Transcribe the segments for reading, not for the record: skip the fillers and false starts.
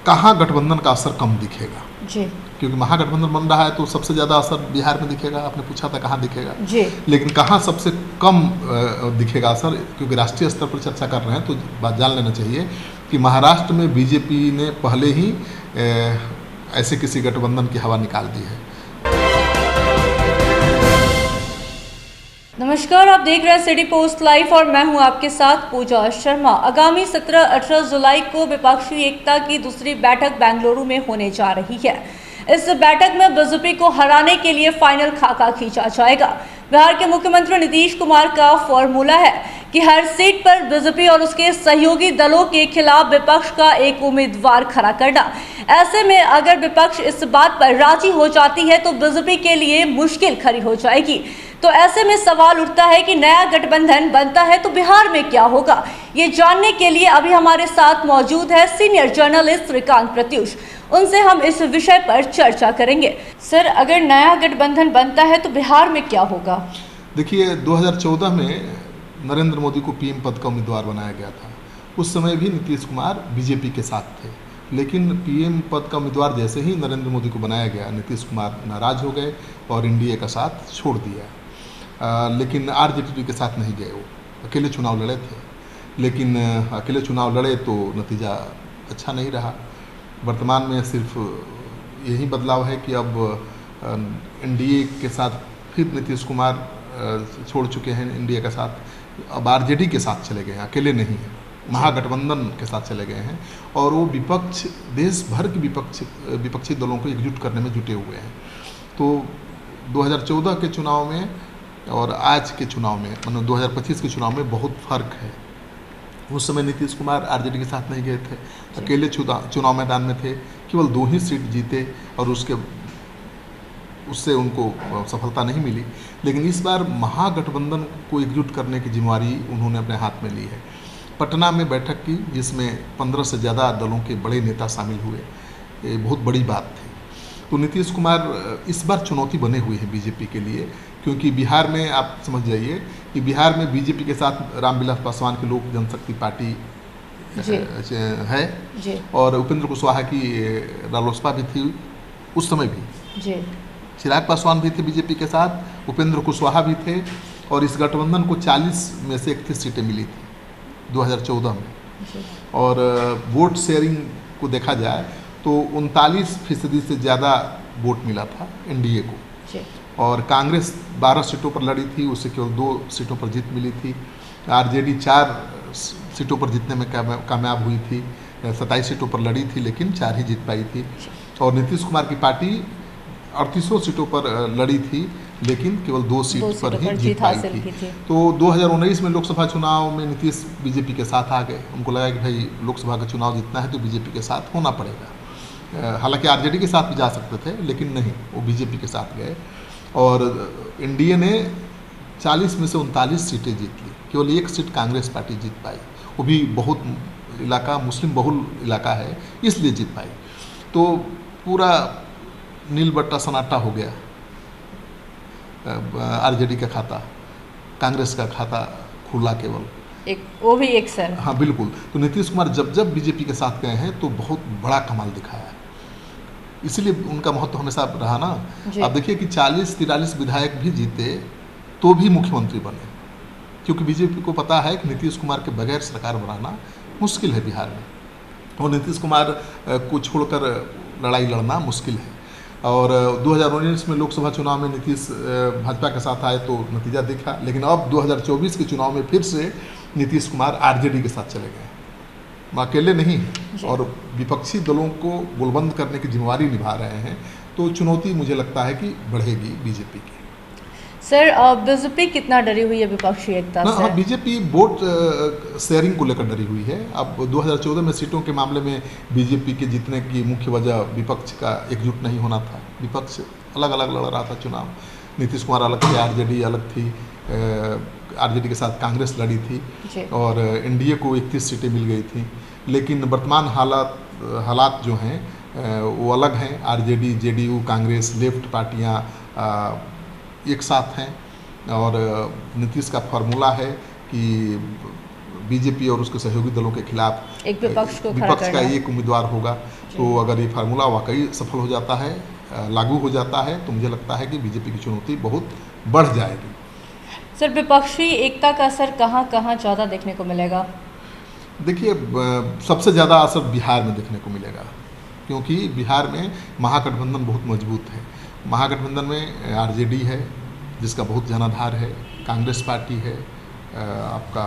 कहाँ गठबंधन का असर कम दिखेगा जी क्योंकि महागठबंधन बन रहा है तो सबसे ज़्यादा असर बिहार में दिखेगा। आपने पूछा था कहाँ दिखेगा, जी लेकिन कहाँ सबसे कम दिखेगा असर, क्योंकि राष्ट्रीय स्तर पर चर्चा कर रहे हैं तो बात जान लेना चाहिए कि महाराष्ट्र में बीजेपी ने पहले ही ऐसे किसी गठबंधन की हवा निकाल दी है। नमस्कार, आप देख रहे हैं सिटी पोस्ट लाइव और मैं हूं आपके साथ पूजा शर्मा। आगामी 17-18 जुलाई को विपक्षी एकता की दूसरी बैठक बेंगलुरु में होने जा रही है। इस बैठक में बीजेपी को हराने के लिए फाइनल खाका खींचा जाएगा। बिहार के मुख्यमंत्री नीतीश कुमार का फॉर्मूला है कि हर सीट पर बीजेपी और उसके सहयोगी दलों के खिलाफ विपक्ष का एक उम्मीदवार खड़ा करना। ऐसे में अगर विपक्ष इस बात पर राजी हो जाती है तो बीजेपी के लिए मुश्किल खड़ी हो जाएगी। तो ऐसे में सवाल उठता है कि नया गठबंधन बनता है तो बिहार में क्या होगा। ये जानने के लिए अभी हमारे साथ मौजूद है सीनियर जर्नलिस्ट श्रीकांत प्रत्युष। उनसे हम इस विषय पर चर्चा करेंगे। सर, अगर नया गठबंधन बनता है तो बिहार में क्या होगा? देखिए, 2014 में नरेंद्र मोदी को पीएम पद का उम्मीदवार बनाया गया था। उस समय भी नीतीश कुमार बीजेपी के साथ थे, लेकिन पीएम पद का उम्मीदवार जैसे ही नरेंद्र मोदी को बनाया गया, नीतीश कुमार नाराज हो गए और एनडीए का साथ छोड़ दिया। लेकिन आरजेडी के साथ नहीं गए, वो अकेले चुनाव लड़े थे। लेकिन अकेले चुनाव लड़े तो नतीजा अच्छा नहीं रहा। वर्तमान में सिर्फ यही बदलाव है कि अब एनडीए के साथ फिर नीतीश कुमार छोड़ चुके हैं एनडीए का साथ, अब आरजेडी के साथ चले गए हैं, अकेले नहीं हैं, महागठबंधन के साथ चले गए हैं। और वो विपक्ष, देश भर के विपक्षी दलों को एकजुट करने में जुटे हुए हैं। तो 2014 के चुनाव में और आज के चुनाव में, मतलब 2025 के चुनाव में बहुत फर्क है। उस समय नीतीश कुमार आरजेडी के साथ नहीं गए थे, अकेले चुनाव मैदान में थे, केवल 2 ही सीट जीते और उससे उनको सफलता नहीं मिली। लेकिन इस बार महागठबंधन को एकजुट करने की जिम्मेवारी उन्होंने अपने हाथ में ली है। पटना में बैठक की, जिसमें 15 से ज़्यादा दलों के बड़े नेता शामिल हुए, ये बहुत बड़ी बात थी। तो नीतीश कुमार इस बार चुनौती बने हुए हैं बीजेपी के लिए, क्योंकि बिहार में आप समझ जाइए कि बिहार में बीजेपी के साथ रामविलास पासवान की लोक जनशक्ति पार्टी है जी। और उपेंद्र कुशवाहा की रालोसपा भी थी उस समय भी जी। चिराग पासवान भी थे बीजेपी के साथ, उपेंद्र कुशवाहा भी थे। और इस गठबंधन को 40 में से 31 सीटें मिली थी 2014 में। जी। और वोट शेयरिंग को देखा जाए तो 39% से ज़्यादा वोट मिला था एनडीए को। जी। और कांग्रेस 12 सीटों पर लड़ी थी, उससे केवल 2 सीटों पर जीत मिली थी। आरजेडी 4 सीटों पर जीतने में कामयाब हुई थी, 27 सीटों पर लड़ी थी, लेकिन 4 ही जीत पाई थी। और नीतीश कुमार की पार्टी 3800 सीटों पर लड़ी थी, लेकिन केवल 2 सीट पर ही जीत पाई थी। तो 2019 में लोकसभा चुनाव में नीतीश बीजेपी के साथ आ गए। उनको लगा कि भाई लोकसभा का चुनाव जीतना है तो बीजेपी के साथ होना पड़ेगा। हालांकि आरजेडी के साथ भी जा सकते थे, लेकिन नहीं, वो बीजेपी के साथ गए। और एनडीए ने 40 में से 39 सीटें जीत ली, केवल 1 सीट कांग्रेस पार्टी जीत पाई, वो भी बहुत इलाका मुस्लिम बहुल इलाका है, इसलिए जीत पाई। तो पूरा नील बट्टा सन्नाटा हो गया। आरजेडी का खाता, कांग्रेस का खाता खुला केवल, वो भी एक सर। हाँ बिल्कुल। तो नीतीश कुमार जब बीजेपी के साथ गए हैं तो बहुत बड़ा कमाल दिखाया है, इसीलिए उनका महत्व हमेशा रहा ना। आप देखिए कि 40-43 विधायक भी जीते तो भी मुख्यमंत्री बने, क्योंकि बीजेपी को पता है कि नीतीश कुमार के बगैर सरकार बनाना मुश्किल है बिहार में, और नीतीश कुमार को छोड़कर लड़ाई लड़ना मुश्किल है। और 2019 में लोकसभा चुनाव में नीतीश भाजपा के साथ आए तो नतीजा दिखा, लेकिन अब 2024 के चुनाव में फिर से नीतीश कुमार आरजेडी के साथ चले गए। वो अकेले नहीं हैं और विपक्षी दलों को गोलबंद करने की जिम्मेवारी निभा रहे हैं। तो चुनौती मुझे लगता है कि बढ़ेगी बीजेपी की। सर, बीजेपी कितना डरी हुई है विपक्षी एकता से? हाँ, बीजेपी वोट शेयरिंग को लेकर डरी हुई है। अब 2014 में सीटों के मामले में बीजेपी के जीतने की मुख्य वजह विपक्ष का एकजुट नहीं होना था। विपक्ष अलग अलग लड़ रहा था चुनाव, नीतीश कुमार अलग थे, आरजेडी अलग थी, आरजेडी के साथ कांग्रेस लड़ी थी और एनडीए को 31 सीटें मिल गई थी। लेकिन वर्तमान हालात जो हैं वो अलग हैं। आरजेडी, जेडीयू, कांग्रेस, लेफ्ट पार्टियां एक साथ हैं और नीतीश का फार्मूला है कि बीजेपी और उसके सहयोगी दलों के खिलाफ एक विपक्ष का एक उम्मीदवार होगा तो अगर ये फार्मूला वाकई सफल हो जाता है, लागू हो जाता है, तो मुझे लगता है कि बीजेपी की चुनौती बहुत बढ़ जाएगी। सर, विपक्षी एकता का असर कहाँ कहाँ ज़्यादा देखने को मिलेगा? देखिए, सबसे ज़्यादा असर बिहार में देखने को मिलेगा, क्योंकि बिहार में महागठबंधन बहुत मजबूत है। महागठबंधन में आरजेडी है जिसका बहुत जनाधार है, कांग्रेस पार्टी है, आपका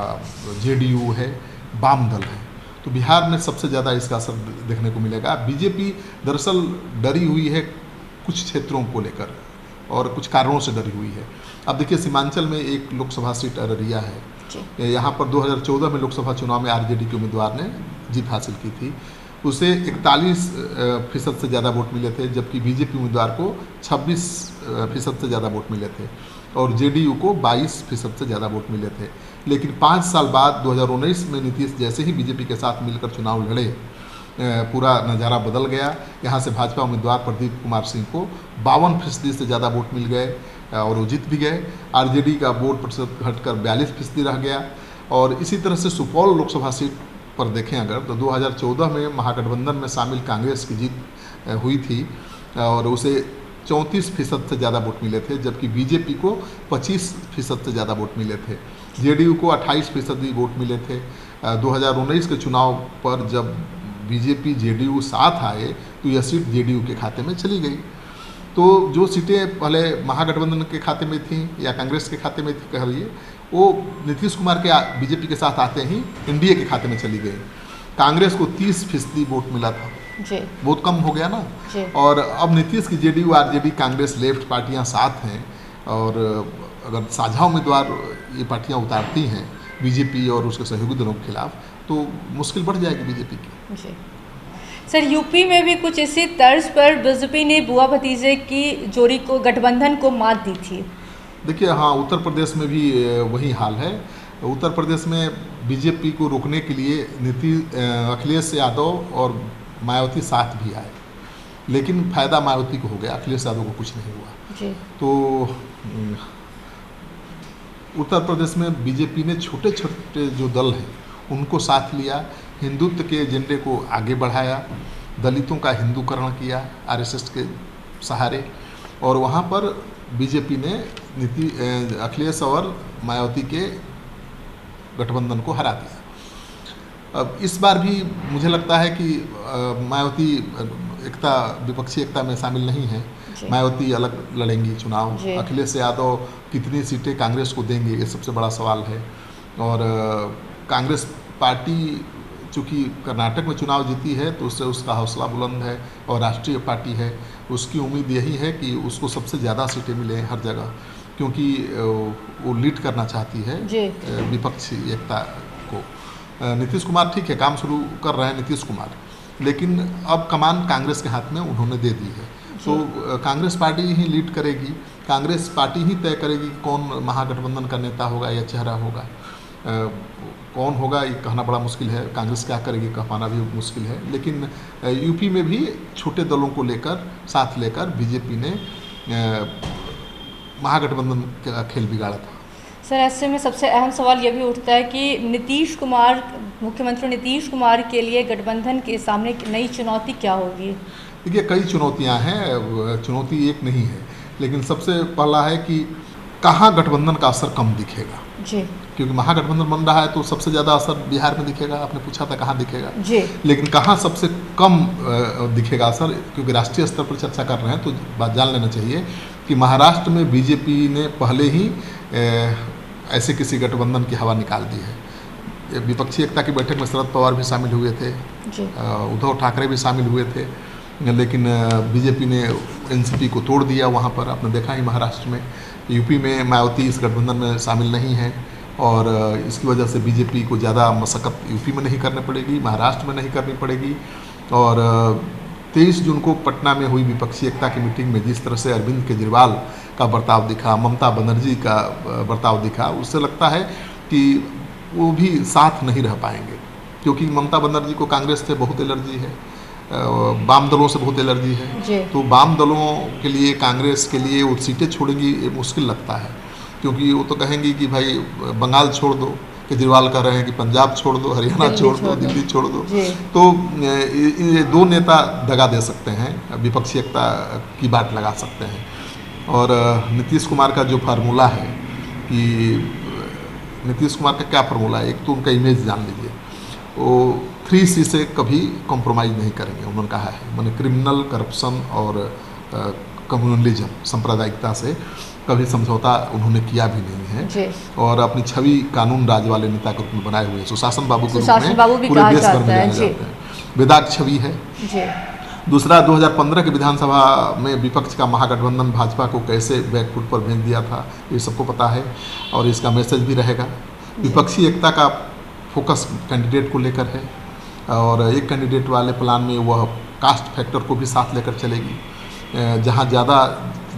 जेडीयू है, वाम दल है। तो बिहार में सबसे ज़्यादा इसका असर देखने को मिलेगा। बीजेपी दरअसल डरी हुई है कुछ क्षेत्रों को लेकर और कुछ कारणों से डरी हुई है। अब देखिए, सीमांचल में एक लोकसभा सीट अररिया है। यहाँ पर 2014 में लोकसभा चुनाव में आरजेडी के उम्मीदवार ने जीत हासिल की थी। उसे 41% से ज़्यादा वोट मिले थे, जबकि बीजेपी उम्मीदवार को 26% से ज़्यादा वोट मिले थे और जेडीयू को 22% से ज़्यादा वोट मिले थे। लेकिन 5 साल बाद 2019 में नीतीश जैसे ही बीजेपी के साथ मिलकर चुनाव लड़े, पूरा नज़ारा बदल गया। यहाँ से भाजपा उम्मीदवार प्रदीप कुमार सिंह को 52% से ज़्यादा वोट मिल गए और वो जीत भी गए। आरजेडी का वोट प्रतिशत घटकर 42% रह गया। और इसी तरह से सुपौल लोकसभा सीट पर देखें अगर, तो 2014 में महागठबंधन में शामिल कांग्रेस की जीत हुई थी और उसे 34% से ज़्यादा वोट मिले थे, जबकि बीजेपी को 25% से ज़्यादा वोट मिले थे। जेडीयू को 28% वोट मिले थे। 2019 के चुनाव पर जब बीजेपी जेडीयू साथ आए तो यह सीट जेडीयू के खाते में चली गई। तो जो सीटें पहले महागठबंधन के खाते में थीं या कांग्रेस के खाते में थी, कह रही वो नीतीश कुमार के बीजेपी के साथ आते ही एनडीए के खाते में चली गई। कांग्रेस को 30% वोट मिला था, बहुत कम हो गया ना। और अब नीतीश की जेडीयू, आरजेडी, कांग्रेस, लेफ्ट पार्टियां साथ हैं और अगर साझा उम्मीदवार ये पार्टियां उतारती हैं बीजेपी और उसके सहयोगी दलों के खिलाफ, तो मुश्किल बढ़ जाएगी बीजेपी की। सर, यूपी में भी कुछ इसी तर्ज पर बीजेपी ने बुआ भतीजे की जोड़ी को, गठबंधन को मात दी थी। देखिए, हाँ, उत्तर प्रदेश में भी वही हाल है। उत्तर प्रदेश में बीजेपी को रोकने के लिए अखिलेश यादव और मायावती साथ भी आए, लेकिन फायदा मायावती को हो गया, अखिलेश यादव को कुछ नहीं हुआ। तो उत्तर प्रदेश में बीजेपी ने छोटे छोटे जो दल हैं उनको साथ लिया, हिंदुत्व के एजेंडे को आगे बढ़ाया, दलितों का हिंदूकरण किया आरएसएस के सहारे, और वहाँ पर बीजेपी ने अखिलेश और मायावती के गठबंधन को हरा दिया। अब इस बार भी मुझे लगता है कि मायावती विपक्षी एकता में शामिल नहीं है। मायावती अलग लड़ेंगी चुनाव। अखिलेश यादव कितनी सीटें कांग्रेस को देंगे, ये सबसे बड़ा सवाल है। और कांग्रेस पार्टी चूँकि कर्नाटक में चुनाव जीती है तो उससे उसका हौसला बुलंद है और राष्ट्रीय पार्टी है, उसकी उम्मीद यही है कि उसको सबसे ज़्यादा सीटें मिलें हर जगह, क्योंकि वो लीड करना चाहती है विपक्षी एकता को। नीतीश कुमार ठीक है, काम शुरू कर रहे हैं नीतीश कुमार, लेकिन अब कमान कांग्रेस के हाथ में उन्होंने दे दी है। तो कांग्रेस पार्टी ही लीड करेगी, कांग्रेस पार्टी ही तय करेगी कौन महागठबंधन का नेता होगा या चेहरा होगा। कौन होगा ये कहना बड़ा मुश्किल है, कांग्रेस क्या करेगी कह पाना भी मुश्किल है। लेकिन यूपी में भी छोटे दलों को लेकर, साथ लेकर बीजेपी ने महागठबंधन का खेल बिगाड़ा था। सर, ऐसे में सबसे अहम सवाल ये भी उठता है कि मुख्यमंत्री नीतीश कुमार के लिए गठबंधन के सामने नई चुनौती क्या होगी? देखिए, कई चुनौतियां हैं, चुनौती एक नहीं है, लेकिन सबसे पहला है कि कहाँ गठबंधन का असर कम दिखेगा जी, क्योंकि महागठबंधन बन रहा है तो सबसे ज़्यादा असर बिहार में दिखेगा। आपने पूछा था कहाँ दिखेगा जी, लेकिन कहाँ सबसे कम दिखेगा असर, क्योंकि राष्ट्रीय स्तर पर चर्चा कर रहे हैं तो बात जान लेना चाहिए कि महाराष्ट्र में बीजेपी ने पहले ही ऐसे किसी गठबंधन की हवा निकाल दी है। विपक्षी एकता की बैठक में शरद पवार भी शामिल हुए थे, उद्धव ठाकरे भी शामिल हुए थे, लेकिन बीजेपी ने एनसीपी को तोड़ दिया वहाँ पर, आपने देखा ही महाराष्ट्र में। यूपी में मायावती इस गठबंधन में शामिल नहीं है और इसकी वजह से बीजेपी को ज़्यादा मशक्क़त यूपी में नहीं करनी पड़ेगी, महाराष्ट्र में नहीं करनी पड़ेगी। और 23 जून को पटना में हुई विपक्षी एकता की मीटिंग में जिस तरह से अरविंद केजरीवाल का बर्ताव दिखा, ममता बनर्जी का बर्ताव दिखा, उससे लगता है कि वो भी साथ नहीं रह पाएंगे, क्योंकि ममता बनर्जी को कांग्रेस से बहुत एलर्जी है, वाम दलों से बहुत एलर्जी है। तो वाम दलों के लिए, कांग्रेस के लिए वो सीटें छोड़ेंगी ये मुश्किल लगता है, क्योंकि वो तो कहेंगी कि भाई बंगाल छोड़ दो, केजरीवाल कह रहे हैं कि पंजाब छोड़ दो, हरियाणा छोड़ दो, दिल्ली छोड़ दो। जी। तो ये दो नेता दगा दे सकते हैं, विपक्षी एकता की बात लगा सकते हैं। और नीतीश कुमार का जो फार्मूला है कि नीतीश कुमार का क्या फार्मूला है, एक तो उनका इमेज जान लीजिए, वो 3C से कभी कॉम्प्रोमाइज़ नहीं करेंगे। उन्होंने कहा है मैंने क्रिमिनल, करप्शन और कम्युनलिज्म, सांप्रदायिकता से कभी समझौता उन्होंने किया भी नहीं है। जी। और अपनी छवि कानून राज वाले नेता के रूप में बनाए हुए हैं, सुशासन बाबू के रूप सुशासन बाबू भी में पूरे कहा देश भर जाता में है। जाने जी। जाते हैं। बेदाग छवि है। जी। दूसरा, 2015 के विधानसभा में विपक्ष का महागठबंधन भाजपा को कैसे बैकफुट पर भेज दिया था, ये सबको पता है और इसका मैसेज भी रहेगा। विपक्षी एकता का फोकस कैंडिडेट को लेकर है और एक कैंडिडेट वाले प्लान में वह कास्ट फैक्टर को भी साथ लेकर चलेगी। जहाँ ज़्यादा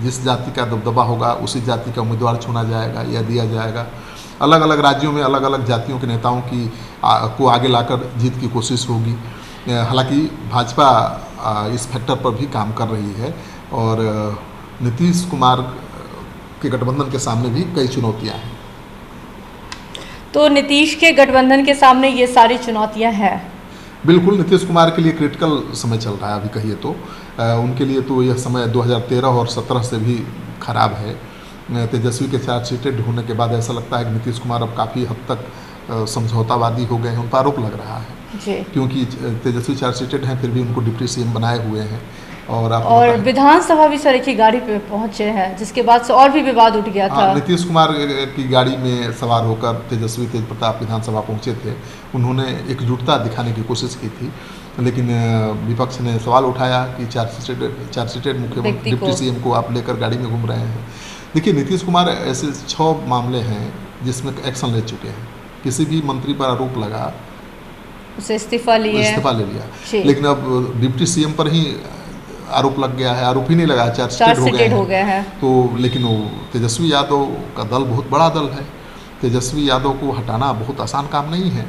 जिस जाति का दबदबा होगा उसी जाति का उम्मीदवार चुना जाएगा या दिया जाएगा। अलग अलग राज्यों में अलग अलग जातियों के नेताओं की को आगे लाकर जीत की कोशिश होगी। हालांकि भाजपा इस फैक्टर पर भी काम कर रही है और नीतीश कुमार के गठबंधन के सामने भी कई चुनौतियां हैं। तो नीतीश के गठबंधन के सामने ये सारी चुनौतियां हैं। बिल्कुल, नीतीश कुमार के लिए क्रिटिकल समय चल रहा है अभी कहिए तो। उनके लिए तो यह समय 2013 और 17 से भी खराब है। तेजस्वी के चार्जशीटेड होने के बाद ऐसा लगता है कि नीतीश कुमार अब काफ़ी हद तक समझौतावादी हो गए हैं, उन पर आरोप लग रहा है। जी। क्योंकि तेजस्वी चार्जशीटेड हैं फिर भी उनको डिप्टी सीएम बनाए हुए हैं। और विधानसभा भी सर की गाड़ी पे पहुंचे हैं, जिसके बाद से और भी विवाद उठ गया था। नीतीश कुमार की गाड़ी में सवार होकर तेजस्वी तेज प्रताप विधानसभा पहुंचे थे। उन्होंने एकजुटता दिखाने की कोशिश की थी, लेकिन विपक्ष ने सवाल उठाया कि चार्जशीटेड मुख्यमंत्री डिप्टी सीएम को आप लेकर गाड़ी में घूम रहे हैं। देखिए, नीतीश कुमार ऐसे 6 मामले हैं जिसमें एक्शन ले चुके हैं। किसी भी मंत्री पर आरोप लगा, उसे इस्तीफा ले लिया, लेकिन अब डिप्टी सीएम पर ही आरोप लग गया है। आरोप ही नहीं लगा, चार्जशीटेड हो गए हैं। तो लेकिन वो तेजस्वी यादव का दल बहुत बड़ा दल है, तेजस्वी यादव को हटाना बहुत आसान काम नहीं है।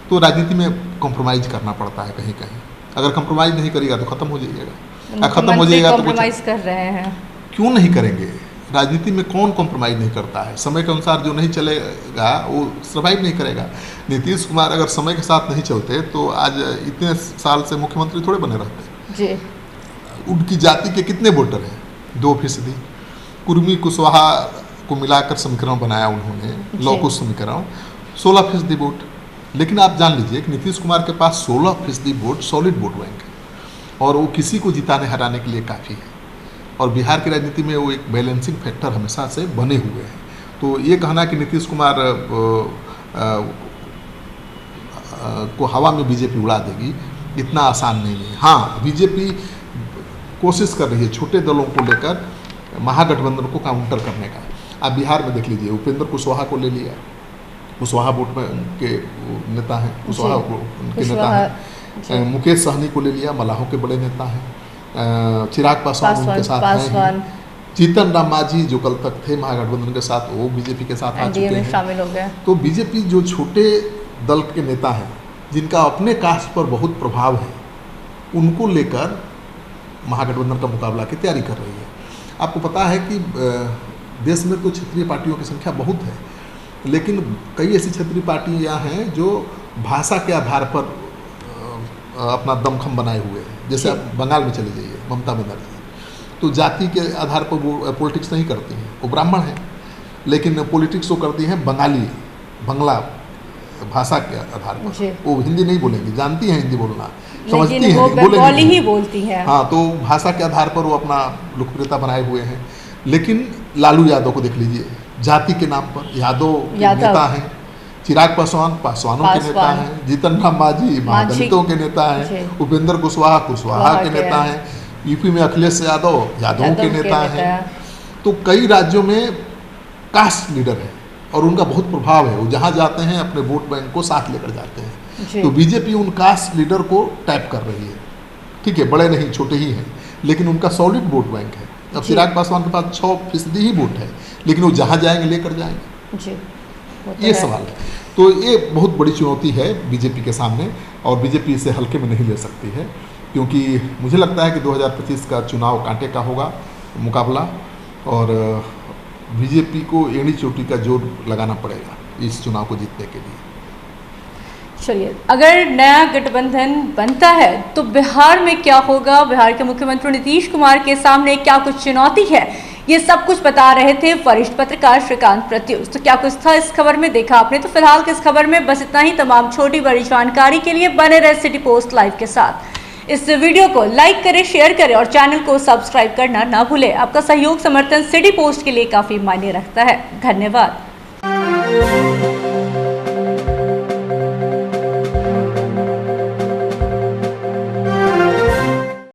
तो राजनीति में कॉम्प्रोमाइज़ करना पड़ता है कहीं कहीं। अगर कॉम्प्रोमाइज़ नहीं करेगा तो ख़त्म हो जाइएगा, ख़त्म हो जाएगा तो कॉम्प्रोमाइज़ कर रहे हैं। क्यों नहीं करेंगे? राजनीति में कौन कॉम्प्रोमाइज़ नहीं करता है? समय के अनुसार जो नहीं चलेगा वो सर्वाइव नहीं करेगा। नीतीश कुमार अगर समय के साथ नहीं चलते तो आज इतने साल से मुख्यमंत्री थोड़े बने रहते। जी। उनकी जाति के कितने वोटर हैं? 2%। कुर्मी कुशवाहा को मिलाकर समीकरण बनाया उन्होंने, लौकुश समीकरण, 16% वोट। लेकिन आप जान लीजिए कि नीतीश कुमार के पास 16% वोट सॉलिड वोट बैंक है और वो किसी को जिताने हराने के लिए काफ़ी है। और बिहार की राजनीति में वो एक बैलेंसिंग फैक्टर हमेशा से बने हुए हैं। तो ये कहना कि नीतीश कुमार को हवा में बीजेपी उड़ा देगी, इतना आसान नहीं है। हाँ, बीजेपी कोशिश कर रही है छोटे दलों को लेकर महागठबंधन को काउंटर करने का। आप बिहार में देख लीजिए, उपेंद्र कुशवाहा को ले लिया, कुशवाहा वोट में उनके नेता हैं, कुशवाहा उनके नेता हैं। मुकेश सहनी को ले लिया, मलाहों के बड़े नेता हैं। चिराग पासवान उनके साथ हैं। जीतन राम मांझी जो कल तक थे महागठबंधन के साथ, वो बीजेपी के साथ आ चुके हैं, शामिल हो गए। तो बीजेपी जो छोटे दल के नेता हैं जिनका अपने कास्ट पर बहुत प्रभाव है, उनको लेकर महागठबंधन का मुकाबला की तैयारी कर रही है। आपको पता है कि देश में तो क्षेत्रीय पार्टियों की संख्या बहुत है, लेकिन कई ऐसी क्षेत्रीय पार्टियां हैं जो भाषा के आधार पर अपना दमखम बनाए हुए हैं। जैसे आप बंगाल में चले जाइए, ममता बनर्जी तो जाति के आधार पर वो पॉलिटिक्स नहीं करती हैं, वो ब्राह्मण हैं, लेकिन पॉलिटिक्स वो करती हैं बंगला भाषा के आधार पर। वो हिंदी नहीं बोलेंगी, जानती हैं हिंदी बोलना, समझती हैं, बंगाली ही बोलती हैं। हाँ, तो भाषा के आधार पर वो अपना लोकप्रियता बनाए हुए हैं। लेकिन लालू यादव को देख लीजिए, जाति के नाम पर यादव नेता हैं। चिराग पासवान पासवानों के नेता हैं। जीतन राम मांझी दलितों के नेता हैं। उपेंद्र कुशवाहा कुशवाहा के नेता हैं। यूपी में अखिलेश यादव यादवों के नेता हैं। तो कई राज्यों में कास्ट लीडर है और उनका बहुत प्रभाव है। वो जहाँ जाते हैं अपने वोट बैंक को साथ लेकर जाते हैं। तो बीजेपी उन कास्ट लीडर को टैप कर रही है। ठीक है, बड़े नहीं, छोटे ही हैं, लेकिन उनका सॉलिड वोट बैंक है। अब चिराग पासवान के पास 6% ही वोट है, लेकिन वो जहाँ जाएंगे लेकर जाएंगे। ये सवाल है। तो ये बहुत बड़ी चुनौती है बीजेपी के सामने और बीजेपी इसे हल्के में नहीं ले सकती है, क्योंकि मुझे लगता है कि 2025 का चुनाव कांटे का होगा मुकाबला और बीजेपी को एड़ी चोटी का जोर लगाना पड़ेगा इस चुनाव को जीतने के लिए। चलिए, अगर नया गठबंधन बनता है तो बिहार में क्या होगा, बिहार के मुख्यमंत्री नीतीश कुमार के सामने क्या कुछ चुनौती है, ये सब कुछ बता रहे थे वरिष्ठ पत्रकार श्रीकांत प्रत्युष। तो क्या कुछ था इस खबर में, देखा आपने। तो फिलहाल की इस खबर में बस इतना ही। तमाम छोटी बड़ी जानकारी के लिए बने रहे सिटी पोस्ट लाइव के साथ। इस वीडियो को लाइक करें, शेयर करें और चैनल को सब्सक्राइब करना ना भूलें। आपका सहयोग समर्थन सिटी पोस्ट के लिए काफी मायने रखता है। धन्यवाद।